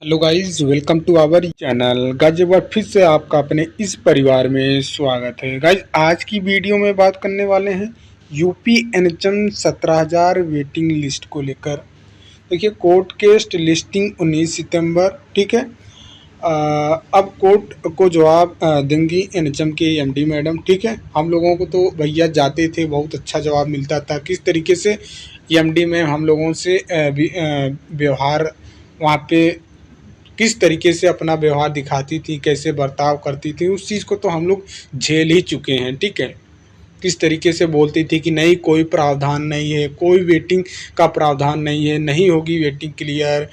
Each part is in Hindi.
Hello guys, welcome to our channel. Guys एक बार फिर से आपका अपने इस परिवार में स्वागत है। गाइस आज की वीडियो में बात करने वाले हैं यूपी एनएचएम 17,000 वेटिंग लिस्ट को लेकर। देखिए, कोर्ट केस लिस्टिंग 19 सितंबर, ठीक है। अब कोर्ट को जवाब देंगी एनएचएम के एमडी मैडम, ठीक है। हम लोगों को तो भैया जाते थे बहुत अच्छा जवाब मिलता था, किस तरीके से एमडी में हम लोगों से व्यवहार वहाँ पे किस तरीके से अपना व्यवहार दिखाती थी, कैसे बर्ताव करती थी, उस चीज़ को तो हम लोग झेल ही चुके हैं, ठीक है। किस तरीके से बोलती थी कि नहीं, कोई प्रावधान नहीं है, कोई वेटिंग का प्रावधान नहीं है, नहीं होगी वेटिंग क्लियर,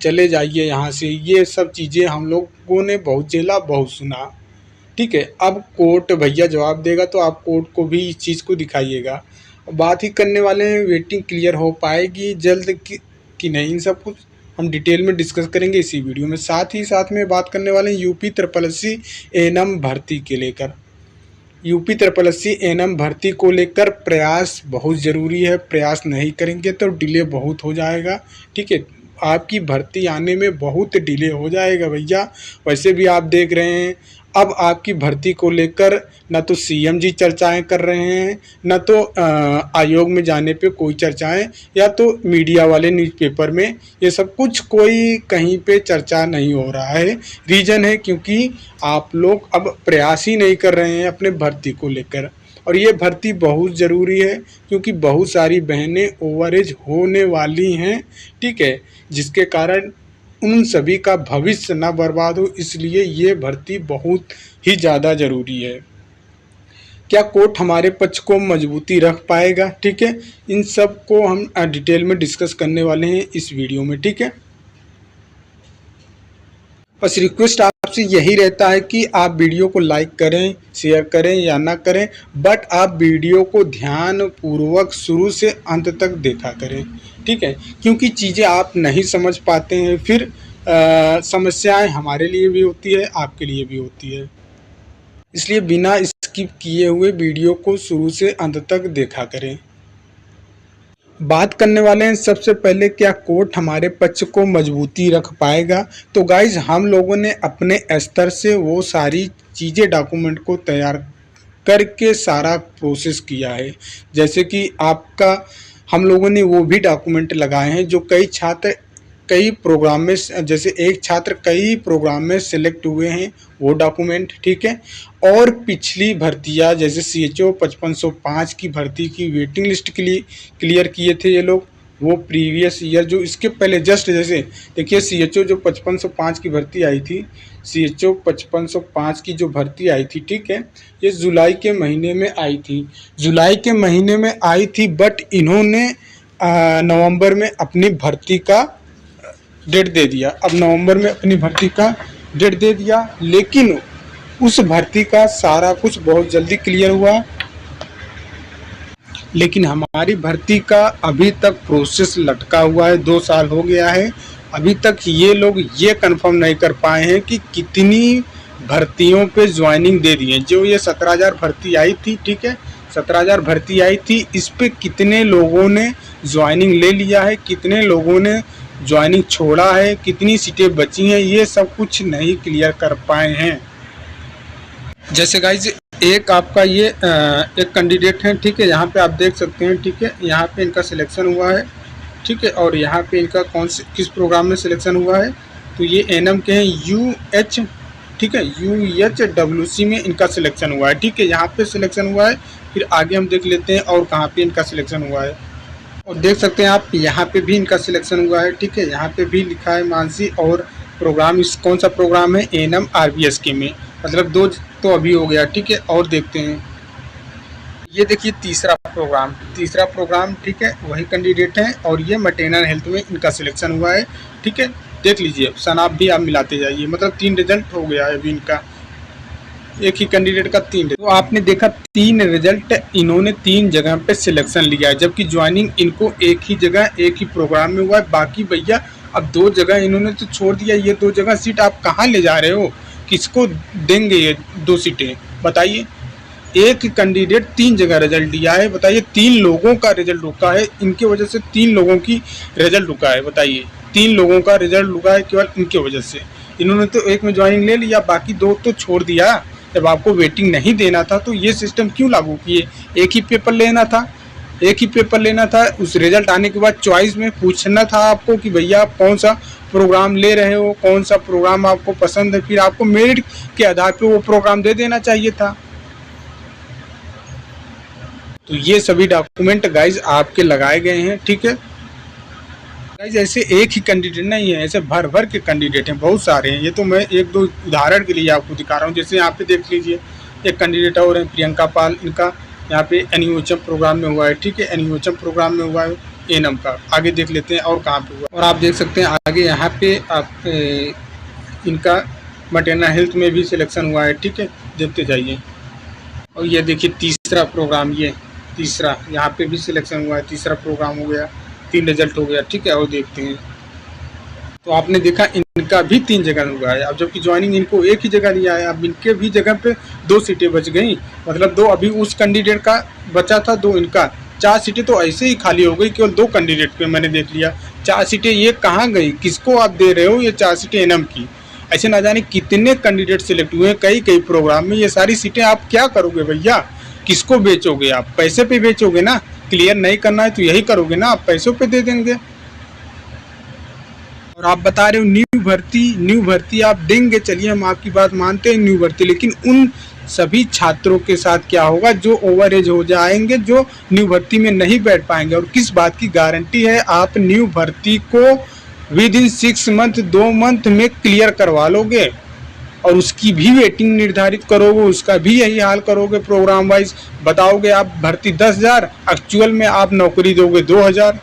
चले जाइए यहाँ से। ये सब चीज़ें हम लोगों ने बहुत झेला, बहुत सुना, ठीक है। अब कोर्ट भैया जवाब देगा तो आप कोर्ट को भी इस चीज़ को दिखाइएगा। बात ही करने वाले हैं वेटिंग क्लियर हो पाएगी जल्द कि नहीं, इन सब कुछ हम डिटेल में डिस्कस करेंगे इसी वीडियो में। साथ ही साथ में बात करने वाले हैं यूपी SSSC एएनएम भर्ती के लेकर। यूपी SSSC एएनएम भर्ती को लेकर प्रयास बहुत ज़रूरी है। प्रयास नहीं करेंगे तो डिले बहुत हो जाएगा, ठीक है। आपकी भर्ती आने में बहुत डिले हो जाएगा भैया। वैसे भी आप देख रहे हैं अब आपकी भर्ती को लेकर न तो सीएम जी चर्चाएं कर रहे हैं, न तो आयोग में जाने पे कोई चर्चाएं, या तो मीडिया वाले न्यूज़पेपर में, ये सब कुछ कोई कहीं पे चर्चा नहीं हो रहा है। रीज़न है क्योंकि आप लोग अब प्रयास ही नहीं कर रहे हैं अपने भर्ती को लेकर। और ये भर्ती बहुत ज़रूरी है क्योंकि बहुत सारी बहनें ओवरेज होने वाली हैं, ठीक है, जिसके कारण उन सभी का भविष्य ना बर्बाद हो, इसलिए ये भर्ती बहुत ही ज़्यादा ज़रूरी है। क्या कोर्ट हमारे पक्ष को मजबूती रख पाएगा, ठीक है, इन सब को हम डिटेल में डिस्कस करने वाले हैं इस वीडियो में, ठीक है। बस रिक्वेस्ट आपसे यही रहता है कि आप वीडियो को लाइक करें, शेयर करें या ना करें, बट आप वीडियो को ध्यान पूर्वक शुरू से अंत तक देखा करें, ठीक है। क्योंकि चीज़ें आप नहीं समझ पाते हैं, फिर समस्याएं हमारे लिए भी होती है, आपके लिए भी होती है। इसलिए बिना स्किप किए हुए वीडियो को शुरू से अंत तक देखा करें। बात करने वाले हैं सबसे पहले, क्या कोर्ट हमारे पक्ष को मजबूती रख पाएगा। तो गाइज हम लोगों ने अपने स्तर से वो सारी चीज़ें डॉक्यूमेंट को तैयार करके सारा प्रोसेस किया है। जैसे कि आपका हम लोगों ने वो भी डॉक्यूमेंट लगाए हैं जो कई छात्र कई प्रोग्राम में, जैसे एक छात्र कई प्रोग्राम में सिलेक्ट हुए हैं, वो डॉक्यूमेंट, ठीक है। और पिछली भर्तियां जैसे CHO 5505 की भर्ती की वेटिंग लिस्ट के लिए क्लियर किए थे ये लोग, वो प्रीवियस ईयर जो इसके पहले जस्ट, जैसे देखिए CHO जो 5505 की भर्ती आई थी, CHO 5505 की जो भर्ती आई थी, ठीक है, ये जुलाई के महीने में आई थी, जुलाई के महीने में आई थी, बट इन्होंने नवंबर में अपनी भर्ती का डेट दे दिया। अब नवंबर में अपनी भर्ती का डेट दे दिया, लेकिन उस भर्ती का सारा कुछ बहुत जल्दी क्लियर हुआ, लेकिन हमारी भर्ती का अभी तक प्रोसेस लटका हुआ है। 2 साल हो गया है, अभी तक ये लोग ये कंफर्म नहीं कर पाए हैं कि कितनी भर्तियों पे ज्वाइनिंग दे दी है। जो ये 17,000 भर्ती आई थी, ठीक है, 17,000 भर्ती आई थी, इस पे कितने लोगों ने ज्वाइनिंग ले लिया है, कितने लोगों ने ज्वाइनिंग छोड़ा है, कितनी सीटें बची हैं, ये सब कुछ नहीं क्लियर कर पाए हैं। जैसे गाइज एक आपका ये एक कैंडिडेट है, ठीक है, यहाँ पे आप देख सकते हैं, ठीक है, यहाँ पे इनका सिलेक्शन हुआ है, ठीक है, और यहाँ पे इनका किस प्रोग्राम में सिलेक्शन हुआ है, तो ये एएनएम के हैं UH, ठीक है, UHWC में इनका सिलेक्शन हुआ है, ठीक है, यहाँ पे सिलेक्शन हुआ है। फिर आगे हम देख लेते हैं और कहाँ पे इनका सिलेक्शन हुआ है, और देख सकते हैं आप यहाँ पे भी इनका सिलेक्शन हुआ है, ठीक है, यहाँ पे भी लिखा है मानसी, और प्रोग्राम इस कौन सा प्रोग्राम है, एएनएम RBSK में, मतलब 2 तो अभी हो गया, ठीक है। और देखते हैं, ये देखिए तीसरा प्रोग्राम, ठीक है, वही कैंडिडेट हैं, और ये मैटरनल हेल्थ में इनका सिलेक्शन हुआ है, ठीक है। देख लीजिए, सनाप भी आप मिलाते जाइए, मतलब 3 रिजल्ट हो गया है अभी इनका, एक ही कैंडिडेट का 3। तो आपने देखा 3 रिजल्ट, इन्होंने 3 जगह पे सिलेक्शन लिया है, जबकि ज्वाइनिंग इनको एक ही जगह एक ही प्रोग्राम में हुआ है। बाकी भैया अब 2 जगह इन्होंने तो छोड़ दिया, ये 2 जगह सीट आप कहाँ ले जा रहे हो, किसको देंगे ये 2 सीटें, बताइए। एक कैंडिडेट 3 जगह रिजल्ट दिया है, बताइए, 3 लोगों का रिजल्ट रुका है, इनके वजह से 3 लोगों की रिजल्ट रुका है, बताइए। 3 लोगों का रिजल्ट लुका है केवल इनकी वजह से। इन्होंने तो एक में ज्वाइनिंग ले लिया, बाकी 2 तो छोड़ दिया। जब आपको वेटिंग नहीं देना था तो ये सिस्टम क्यों लागू किए? एक ही पेपर लेना था, एक ही पेपर लेना था। उस रिजल्ट आने के बाद चॉइस में पूछना था आपको कि भैया आप कौन सा प्रोग्राम ले रहे हो, कौन सा प्रोग्राम आपको पसंद है, फिर आपको मेरिट के आधार पे वो प्रोग्राम दे देना चाहिए था। तो ये सभी डॉक्यूमेंट गाइज आपके लगाए गए हैं, ठीक है गाइज। ऐसे एक ही कैंडिडेट नहीं है, ऐसे भर भर के कैंडिडेट हैं, बहुत सारे हैं। ये तो मैं 1-2 उदाहरण के लिए आपको दिखा रहा हूँ। जैसे यहाँ पे देख लीजिए, एक कैंडिडेट और है प्रियंका पाल, इनका यहाँ पे एनयूएचएम प्रोग्राम में हुआ है, ठीक है, एनयूएचएम प्रोग्राम में हुआ है एएनएम का। आगे देख लेते हैं और कहाँ पे हुआ, और आप देख सकते हैं आगे यहाँ पे आप इनका मटरनल हेल्थ में भी सिलेक्शन हुआ है, ठीक है, देखते जाइए। और ये देखिए तीसरा प्रोग्राम, ये तीसरा यहाँ पे भी सिलेक्शन हुआ है, तीसरा प्रोग्राम हो गया, 3 रिजल्ट हो गया, ठीक है। और देखते हैं तो आपने देखा इनका भी 3 जगह हुआ है। अब जबकि ज्वाइनिंग इनको एक ही जगह दिया है, अब इनके भी जगह पे 2 सीटें बच गई, मतलब 2 अभी उस कैंडिडेट का बचा था, 2 इनका, 4 सीटें तो ऐसे ही खाली हो गई केवल 2 कैंडिडेट पे। मैंने देख लिया 4 सीटें ये कहाँ गई, किसको आप दे रहे हो ये 4 सीटें एएनएम की? ऐसे ना जाने कितने कैंडिडेट सिलेक्ट हुए हैं कई प्रोग्राम में। ये सारी सीटें आप क्या करोगे भैया, किसको बेचोगे? आप पैसे पे बेचोगे ना। क्लियर नहीं करना है तो यही करोगे ना, आप पैसों पे दे देंगे। और आप बता रहे हो न्यू भर्ती आप देंगे, चलिए हम आपकी बात मानते हैं न्यू भर्ती, लेकिन उन सभी छात्रों के साथ क्या होगा जो ओवर एज हो जाएंगे, जो न्यू भर्ती में नहीं बैठ पाएंगे? और किस बात की गारंटी है आप न्यू भर्ती को विद इन 6 मंथ 2 मंथ में क्लियर करवा लोगे और उसकी भी वेटिंग निर्धारित करोगे, उसका भी यही हाल करोगे प्रोग्राम वाइज? बताओगे आप भर्ती 10,000, एक्चुअल में आप नौकरी दोगे 2,000।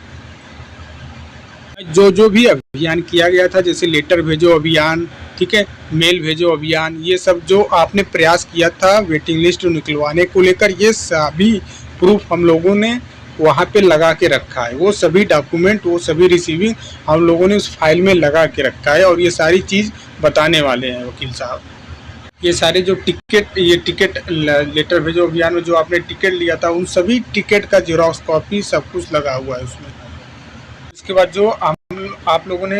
जो भी अभियान किया गया था, जैसे लेटर भेजो अभियान, ठीक है, मेल भेजो अभियान, ये सब जो आपने प्रयास किया था वेटिंग लिस्ट निकलवाने को लेकर, ये सभी प्रूफ हम लोगों ने वहाँ पे लगा के रखा है। वो सभी डॉक्यूमेंट, वो सभी रिसीविंग हम लोगों ने उस फाइल में लगा के रखा है, और ये सारी चीज़ बताने वाले हैं वकील साहब। ये सारे जो टिकट, ये टिकट लेटर भेजो अभियान में जो आपने टिकट लिया था, उन सभी टिकट का जेरॉक्स कॉपी सब कुछ लगा हुआ है उसमें। इसके बाद जो आप लोगों ने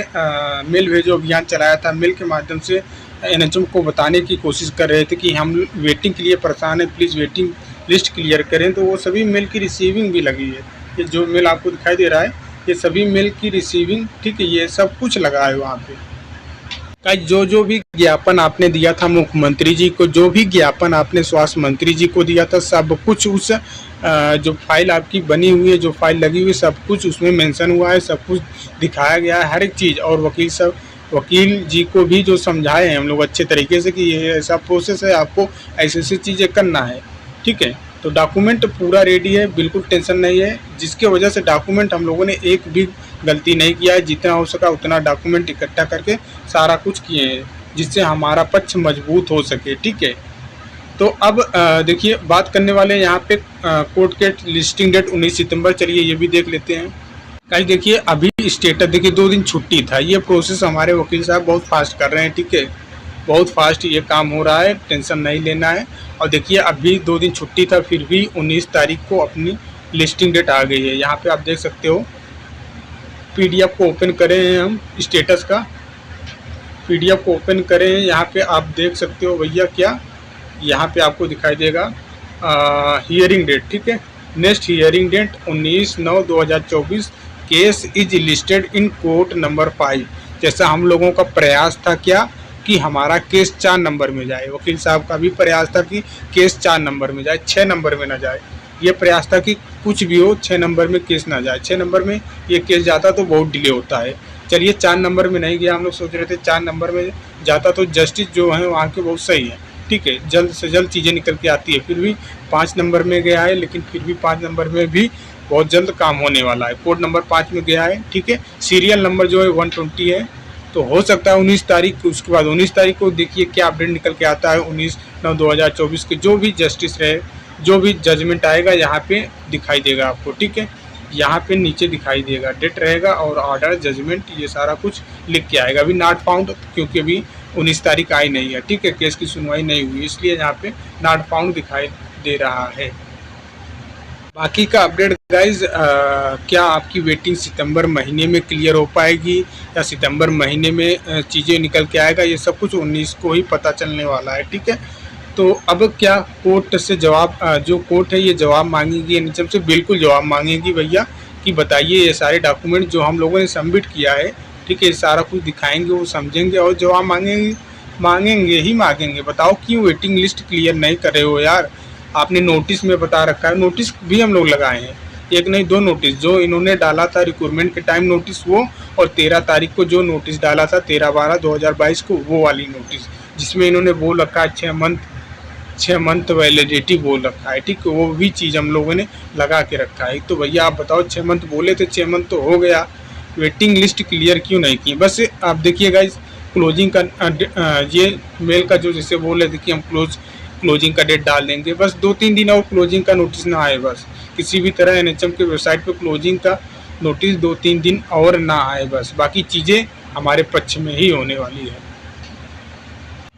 मेल भेजो अभियान चलाया था, मेल के माध्यम से एनएचएम को बताने की कोशिश कर रहे थे कि हम वेटिंग के लिए परेशान हैं, प्लीज़ वेटिंग लिस्ट क्लियर करें, तो वो सभी मेल की रिसीविंग भी लगी है। ये जो मेल आपको दिखाई दे रहा है, ये सभी मेल की रिसीविंग, ठीक है, ये सब कुछ लगा है वहाँ पे। जो भी ज्ञापन आपने दिया था मुख्यमंत्री जी को, जो भी ज्ञापन आपने स्वास्थ्य मंत्री जी को दिया था, सब कुछ उस जो फाइल आपकी बनी हुई है, जो फाइल लगी हुई है, सब कुछ उसमें मेंशन हुआ है, सब कुछ दिखाया गया है, हर एक चीज़। और वकील जी को भी जो समझाए हैं हम लोग अच्छे तरीके से कि ये ऐसा प्रोसेस है, आपको ऐसी ऐसी चीज़ें करना है, ठीक है। तो डॉक्यूमेंट पूरा रेडी है, बिल्कुल टेंशन नहीं है, जिसके वजह से डॉक्यूमेंट हम लोगों ने एक भी गलती नहीं किया है, जितना हो सका उतना डॉक्यूमेंट इकट्ठा करके सारा कुछ किए हैं, जिससे हमारा पक्ष मजबूत हो सके, ठीक है। तो अब देखिए बात करने वाले यहाँ पे कोर्ट के लिस्टिंग डेट 19 सितंबर, चलिए ये भी देख लेते हैं। गाइस देखिए अभी स्टेटस देखिए, 2 दिन छुट्टी था, ये प्रोसेस हमारे वकील साहब बहुत फास्ट कर रहे हैं, ठीक है, बहुत फास्ट ये काम हो रहा है, टेंशन नहीं लेना है। और देखिए अभी 2 दिन छुट्टी था, फिर भी 19 तारीख को अपनी लिस्टिंग डेट आ गई है। यहाँ पे आप देख सकते हो, पीडीएफ को ओपन करें हैं हम, स्टेटस का पीडीएफ को ओपन करें हैं, यहाँ पे आप देख सकते हो भैया क्या, यहाँ पे आपको दिखाई देगा हियरिंग डेट, ठीक है, next hearing date 19/9/2024, case is listed in court number 5। जैसा हम लोगों का प्रयास था क्या कि हमारा केस 4 नंबर में जाए, वकील साहब का भी प्रयास था कि केस 4 नंबर में जाए, 6 नंबर में ना जाए। ये प्रयास था कि कुछ भी हो 6 नंबर में केस ना जाए, 6 नंबर में ये केस जाता तो बहुत डिले होता है। चलिए 4 नंबर में नहीं गया, हम लोग सोच रहे थे 4 नंबर में जाता तो जस्टिस जो है वहाँ के बहुत सही है, ठीक है, जल्द से जल्द चीज़ें निकल के आती है। फिर भी 5 नंबर में गया है, लेकिन फिर भी 5 नंबर में भी बहुत जल्द काम होने वाला है। कोड नंबर 5 में गया है, ठीक है, सीरियल नंबर जो है 120 है, तो हो सकता है 19 तारीख, उसके बाद 19 तारीख को देखिए क्या अपडेट निकल के आता है। 19/9/2024 के जो भी जस्टिस रहे, जो भी जजमेंट आएगा यहाँ पे दिखाई देगा आपको, ठीक है, यहाँ पे नीचे दिखाई देगा, डेट रहेगा और ऑर्डर, जजमेंट, ये सारा कुछ लिख के आएगा। अभी नॉट फाउंड, क्योंकि अभी 19 तारीख आई नहीं है, ठीक है, केस की सुनवाई नहीं हुई, इसलिए यहाँ पे नॉट फाउंड दिखाई दे रहा है। बाकी का अपडेट गाइज, क्या आपकी वेटिंग सितंबर महीने में क्लियर हो पाएगी या सितंबर महीने में चीज़ें निकल के आएगा, ये सब कुछ 19 को ही पता चलने वाला है। ठीक है, तो अब क्या कोर्ट से जवाब, जो कोर्ट है ये जवाब मांगेगी एनएचएम से, बिल्कुल जवाब मांगेगी भैया कि बताइए ये सारे डॉक्यूमेंट जो हम लोगों ने सबमिट किया है, ठीक है, ये सारा कुछ दिखाएंगे, वो समझेंगे और जवाब मांगेंगे। बताओ क्यों वेटिंग लिस्ट क्लियर नहीं कर रहे हो यार। आपने नोटिस में बता रखा है, नोटिस भी हम लोग लगाए हैं, एक नहीं दो नोटिस, जो इन्होंने डाला था रिक्रूटमेंट के टाइम नोटिस वो, और 13 तारीख को जो नोटिस डाला था 13/12/2022 को, वो वाली नोटिस जिसमें इन्होंने बोल रखा है 6 मंथ वैलिडिटी बोल रखा है। ठीक है, वो भी चीज़ हम लोगों ने लगा के रखा है। तो भैया आप बताओ, 6 मंथ बोले थे, 6 मंथ तो हो गया, वेटिंग लिस्ट क्लियर क्यों नहीं की। बस आप देखिएगा इस क्लोजिंग का ये मेल का जो जैसे बोल रहे थे कि हम क्लोजिंग का डेट डाल देंगे, बस 2-3 दिन और क्लोजिंग का नोटिस ना आए, बस किसी भी तरह एनएचएम के वेबसाइट पे क्लोजिंग का नोटिस 2-3 दिन और ना आए, बस बाकी चीज़ें हमारे पक्ष में ही होने वाली है।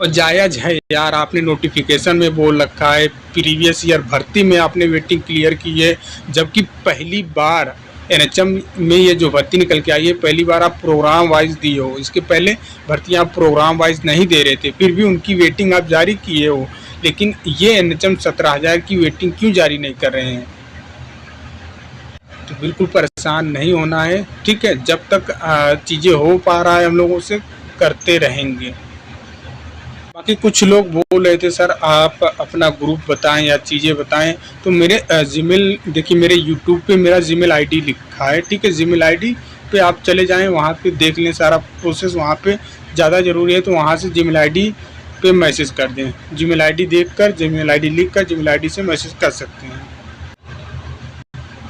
और जायज़ है यार, आपने नोटिफिकेशन में बोल रखा है प्रीवियस ईयर भर्ती में आपने वेटिंग क्लियर की है, जबकि पहली बार एनएचएम में ये जो भर्ती निकल के आई है पहली बार आप प्रोग्राम वाइज दिए हो, इसके पहले भर्तियाँ आप प्रोग्राम वाइज नहीं दे रहे थे, फिर भी उनकी वेटिंग आप जारी किए हो। लेकिन ये एनएचएम 17,000 की वेटिंग क्यों जारी नहीं कर रहे हैं। तो बिल्कुल परेशान नहीं होना है, ठीक है, जब तक चीज़ें हो पा रहा है हम लोगों से करते रहेंगे। बाकी कुछ लोग बोल रहे थे सर आप अपना ग्रुप बताएं या चीज़ें बताएं, तो मेरे जीमेल देखिए, मेरे यूट्यूब पे मेरा जीमेल आईडी लिखा है, ठीक है, जीमेल आईडी पे आप चले जाएं, वहाँ पे देख लें सारा प्रोसेस, वहाँ पे ज़्यादा ज़रूरी है तो वहाँ से जीमेल आईडी पे मैसेज कर दें, जीमेल आईडी देखकर, जीमेल आईडी लिखकर जीमेल आईडी से मैसेज कर सकते हैं।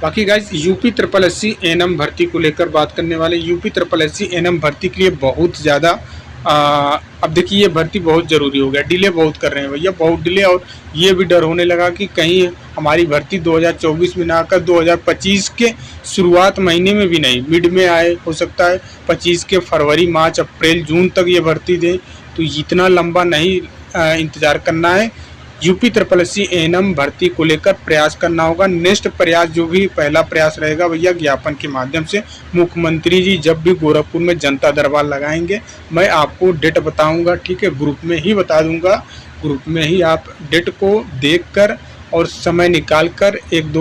बाकी गाइज यूपी SSSC एएनएम भर्ती को लेकर बात करने वाले, यूपी SSSC एएनएम भर्ती के लिए बहुत ज़्यादा अब देखिए ये भर्ती बहुत ज़रूरी हो गया, डिले बहुत कर रहे हैं भैया, बहुत डिले, और ये भी डर होने लगा कि कहीं हमारी भर्ती 2024 में ना आकर 2025 के शुरुआत महीने में भी नहीं, मिड में आए, हो सकता है 25 के फरवरी, मार्च, अप्रैल, जून तक ये भर्ती दें, तो इतना लंबा नहीं इंतज़ार करना है। यूपी SSSC एएनएम भर्ती को लेकर प्रयास करना होगा। नेक्स्ट प्रयास जो भी पहला प्रयास रहेगा भैया, ज्ञापन के माध्यम से मुख्यमंत्री जी जब भी गोरखपुर में जनता दरबार लगाएंगे, मैं आपको डेट बताऊंगा, ठीक है, ग्रुप में ही बता दूंगा, ग्रुप में ही आप डेट को देखकर और समय निकाल कर एक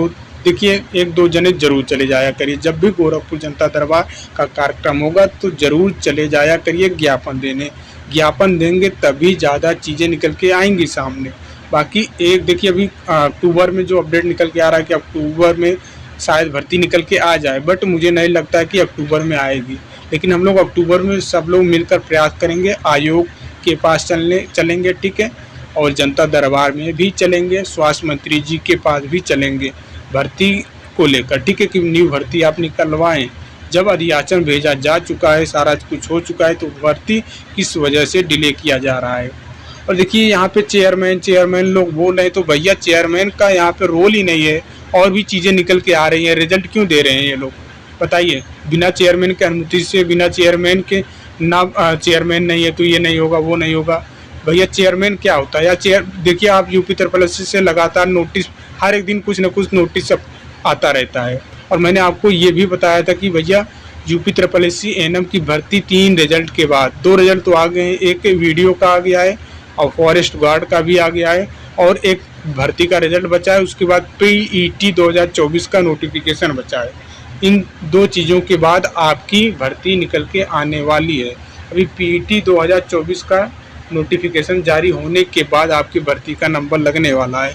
दो जने जरूर चले जाया करिए। जब भी गोरखपुर जनता दरबार का कार्यक्रम होगा तो जरूर चले जाया करिए ज्ञापन देने, ज्ञापन देंगे तभी ज़्यादा चीज़ें निकल के आएंगी सामने। बाकी एक देखिए अभी अक्टूबर में जो अपडेट निकल के आ रहा है कि अक्टूबर में शायद भर्ती निकल के आ जाए, बट मुझे नहीं लगता है कि अक्टूबर में आएगी, लेकिन हम लोग अक्टूबर में सब लोग मिलकर प्रयास करेंगे, आयोग के पास चलेंगे, ठीक है, और जनता दरबार में भी चलेंगे, स्वास्थ्य मंत्री जी के पास भी चलेंगे भर्ती को लेकर, ठीक है, कि न्यू भर्ती आप निकलवाएँ। जब अधियाचन भेजा जा चुका है, सारा कुछ हो चुका है, तो भर्ती किस वजह से डिले किया जा रहा है। और देखिए यहाँ पे चेयरमैन लोग बोल रहे हैं, तो भैया चेयरमैन का यहाँ पे रोल ही नहीं है, और भी चीज़ें निकल के आ रही हैं, रिजल्ट क्यों दे रहे हैं ये लोग बताइए। बिना चेयरमैन के अनुमति से, बिना चेयरमैन के ना, चेयरमैन नहीं है तो ये नहीं होगा, वो नहीं होगा। भैया चेयरमैन क्या होता है, या देखिए आप यूपी SSSC से लगातार नोटिस, हर एक दिन कुछ ना कुछ नोटिस आता रहता है, और मैंने आपको ये भी बताया था कि भैया यूपी SSSC एएनएम की भर्ती 3 रिजल्ट के बाद, 2 रिजल्ट तो आ गए हैं, एक वीडियो का आ गया है और फॉरेस्ट गार्ड का भी आ गया है, और एक भर्ती का रिजल्ट बचा है, उसके बाद PET 2024 का नोटिफिकेशन बचा है। इन 2 चीज़ों के बाद आपकी भर्ती निकल के आने वाली है। अभी PET 2024 का नोटिफिकेशन जारी होने के बाद आपकी भर्ती का नंबर लगने वाला है।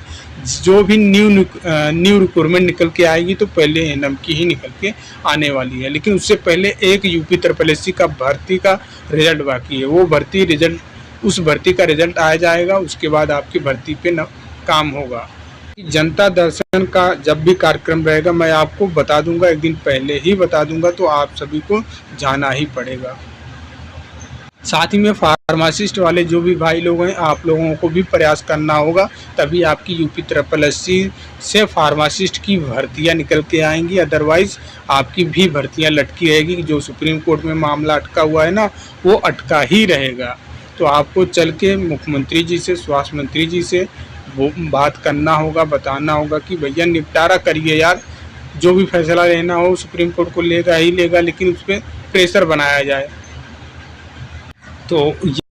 जो भी न्यू रिक्रूटमेंट निकल के आएगी तो पहले एएनएम की ही निकल के आने वाली है, लेकिन उससे पहले एक यूपी SSSC का भर्ती का रिजल्ट बाकी है, वो उस भर्ती का रिजल्ट आ जाएगा, उसके बाद आपकी भर्ती पे काम होगा। जनता दर्शन का जब भी कार्यक्रम रहेगा मैं आपको बता दूंगा, एक दिन पहले ही बता दूंगा, तो आप सभी को जाना ही पड़ेगा। साथ ही में फार्मासिस्ट वाले जो भी भाई लोग हैं, आप लोगों को भी प्रयास करना होगा, तभी आपकी यूपी SSSC से फार्मासिस्ट की भर्तियां निकल के आएंगी, अदरवाइज़ आपकी भी भर्तियां लटकी रहेगी। जो सुप्रीम कोर्ट में मामला अटका हुआ है ना, वो अटका ही रहेगा। तो आपको चल के मुख्यमंत्री जी से, स्वास्थ्य मंत्री जी से वो बात करना होगा, बताना होगा कि भैया निपटारा करिए यार, जो भी फैसला लेना हो सुप्रीम कोर्ट को लेगा ही लेगा, लेकिन उस पर प्रेशर बनाया जाए। तो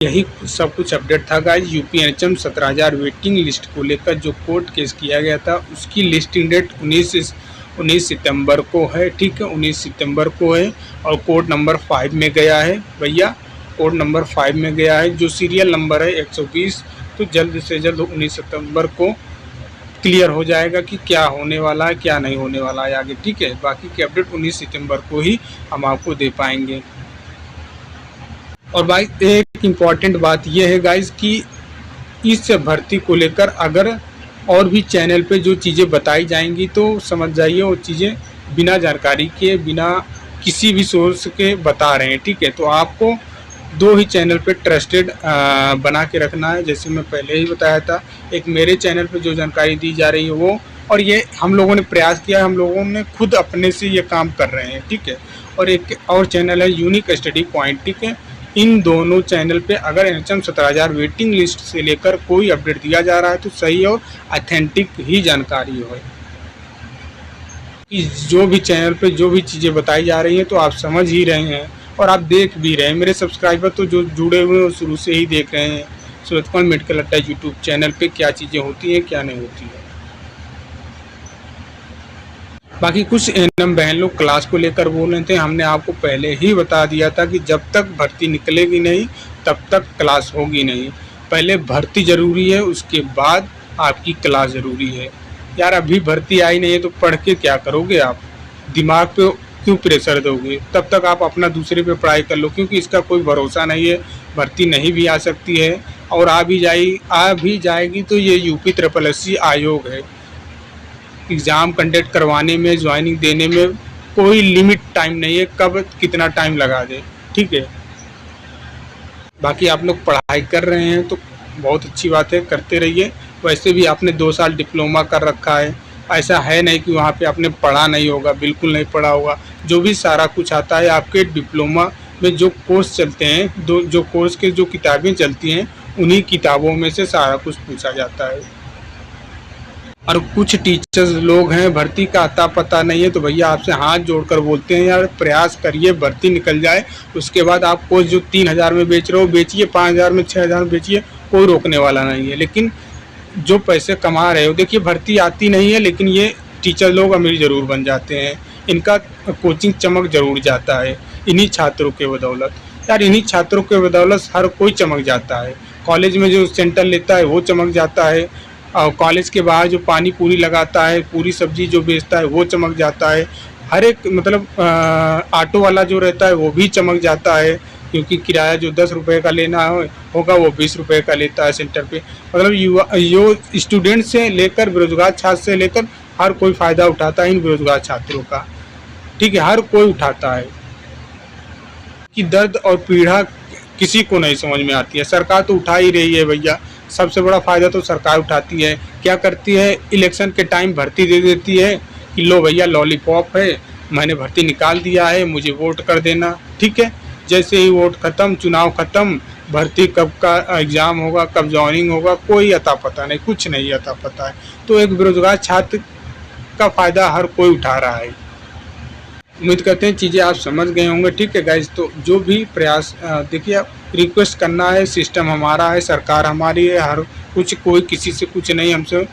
यही सब कुछ अपडेट था गाइज। यूपीएनएचएम 17,000 वेटिंग लिस्ट को लेकर जो कोर्ट केस किया गया था, उसकी लिस्टिंग डेट 19 सितंबर को है। ठीक है, 19 सितंबर को है और कोड नंबर 5 में गया है भैया, कोड नंबर 5 में गया है, जो सीरियल नंबर है 120। तो जल्द से जल्द 19 सितंबर को क्लियर हो जाएगा कि क्या होने वाला है, क्या नहीं होने वाला है आगे। ठीक है, बाकी की अपडेट 19 सितंबर को ही हम आपको दे पाएंगे। और भाई एक इम्पॉर्टेंट बात यह है गाइज कि इस भर्ती को लेकर अगर और भी चैनल पे जो चीज़ें बताई जाएंगी तो समझ जाइए वो चीज़ें बिना जानकारी के, बिना किसी भी सोर्स के बता रहे हैं। ठीक है, तो आपको 2 ही चैनल पे ट्रस्टेड बना के रखना है, जैसे मैं पहले ही बताया था। एक मेरे चैनल पे जो जानकारी दी जा रही है वो, और ये हम लोगों ने प्रयास किया, हम लोगों ने खुद अपने से ये काम कर रहे हैं। ठीक है, और एक और चैनल है यूनिक स्टडी पॉइंट। ठीक है, इन दोनों चैनल पे अगर एनएचएम 17,000 वेटिंग लिस्ट से लेकर कोई अपडेट दिया जा रहा है तो सही और ऑथेंटिक ही जानकारी हो। जो भी चैनल पे जो भी चीज़ें बताई जा रही हैं तो आप समझ ही रहे हैं और आप देख भी रहे हैं। मेरे सब्सक्राइबर तो जो जुड़े हुए हैं वो शुरू से ही देख रहे हैं सूरज कुमार मेडिकल अड्डा यूट्यूब चैनल पे क्या चीज़ें होती हैं, क्या नहीं होती है। बाकी कुछ एएनएम बहन लोग क्लास को लेकर बोल रहे थे, हमने आपको पहले ही बता दिया था कि जब तक भर्ती निकलेगी नहीं तब तक क्लास होगी नहीं। पहले भर्ती ज़रूरी है, उसके बाद आपकी क्लास ज़रूरी है। यार अभी भर्ती आई नहीं है तो पढ़ के क्या करोगे आप, दिमाग पे क्यों प्रेशर दोगे? तब तक आप अपना दूसरे पे पढ़ाई कर लो, क्योंकि इसका कोई भरोसा नहीं है, भर्ती नहीं भी आ सकती है और आ भी जाएगी तो ये यूपी SSC आयोग है। एग्ज़ाम कंडक्ट करवाने में, ज्वाइनिंग देने में कोई लिमिट टाइम नहीं है, कब कितना टाइम लगा दे। ठीक है, बाकी आप लोग पढ़ाई कर रहे हैं तो बहुत अच्छी बात है, करते रहिए। वैसे भी आपने 2 साल डिप्लोमा कर रखा है, ऐसा है नहीं कि वहाँ पे आपने पढ़ा नहीं होगा, बिल्कुल नहीं पढ़ा होगा। जो भी सारा कुछ आता है आपके डिप्लोमा में, जो कोर्स चलते हैं, जो कोर्स के जो किताबें चलती हैं उन्हीं किताबों में से सारा कुछ पूछा जाता है। और कुछ टीचर्स लोग हैं भर्ती का अता पता नहीं है, तो भैया आपसे हाथ जोड़कर बोलते हैं यार प्रयास करिए, भर्ती निकल जाए। उसके बाद आप कोर्स जो 3,000 में बेच रहे हो बेचिए, 5,000 में, 6,000 में बेचिए, कोई रोकने वाला नहीं है। लेकिन जो पैसे कमा रहे हो, देखिए भर्ती आती नहीं है लेकिन ये टीचर लोग अमीर ज़रूर बन जाते हैं, इनका कोचिंग चमक ज़रूर जाता है इन्हीं छात्रों के बदौलत। यार इन्हीं छात्रों के बदौलत हर कोई चमक जाता है। कॉलेज में जो सेंटर लेता है वो चमक जाता है, और कॉलेज के बाहर जो पानी पूरी लगाता है, पूरी सब्जी जो बेचता है वो चमक जाता है। हर एक मतलब ऑटो वाला जो रहता है वो भी चमक जाता है, क्योंकि किराया जो 10 रुपये का लेना होगा वो 20 रुपये का लेता है सेंटर पे। मतलब स्टूडेंट से लेकर बेरोजगार छात्र से लेकर हर कोई फ़ायदा उठाता है इन बेरोजगार छात्रों का। ठीक है, हर कोई उठाता है कि दर्द और पीड़ा किसी को नहीं समझ में आती है। सरकार तो उठा ही रही है भैया, सबसे बड़ा फ़ायदा तो सरकार उठाती है। क्या करती है, इलेक्शन के टाइम भर्ती दे देती है कि लो भैया लॉलीपॉप है, मैंने भर्ती निकाल दिया है, मुझे वोट कर देना। ठीक है, जैसे ही वोट ख़त्म, चुनाव ख़त्म, भर्ती कब का एग्ज़ाम होगा, कब जॉइनिंग होगा, कोई अता पता नहीं, कुछ नहीं अता पता है। तो एक बेरोजगार छात्र का फ़ायदा हर कोई उठा रहा है। उम्मीद करते हैं चीज़ें आप समझ गए होंगे। ठीक है गाइज, तो जो भी प्रयास देखिए रिक्वेस्ट करना है, सिस्टम हमारा है, सरकार हमारी है, हर कुछ, कोई किसी से कुछ नहीं, हमसे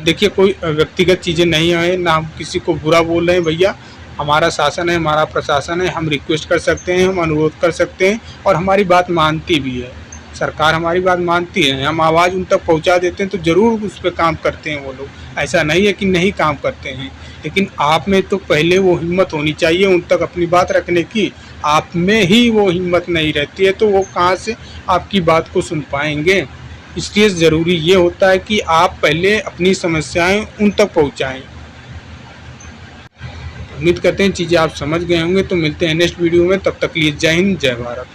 देखिए कोई व्यक्तिगत चीज़ें नहीं है, ना हम किसी को बुरा बोल रहे हैं। भैया हमारा शासन है, हमारा प्रशासन है, हम रिक्वेस्ट कर सकते हैं, हम अनुरोध कर सकते हैं और हमारी बात मानती भी है सरकार, हमारी बात मानती है। हम आवाज़ उन तक पहुंचा देते हैं तो ज़रूर उस पर काम करते हैं वो लोग, ऐसा नहीं है कि नहीं काम करते हैं। लेकिन आप में तो पहले वो हिम्मत होनी चाहिए उन तक अपनी बात रखने की। आप में ही वो हिम्मत नहीं रहती है तो वो कहाँ से आपकी बात को सुन पाएंगे। इसलिए ज़रूरी ये होता है कि आप पहले अपनी समस्याएं उन तक पहुंचाएं। उम्मीद करते हैं चीज़ें आप समझ गए होंगे। तो मिलते हैं नेक्स्ट वीडियो में, तब तक लिए जय हिंद, जय भारत।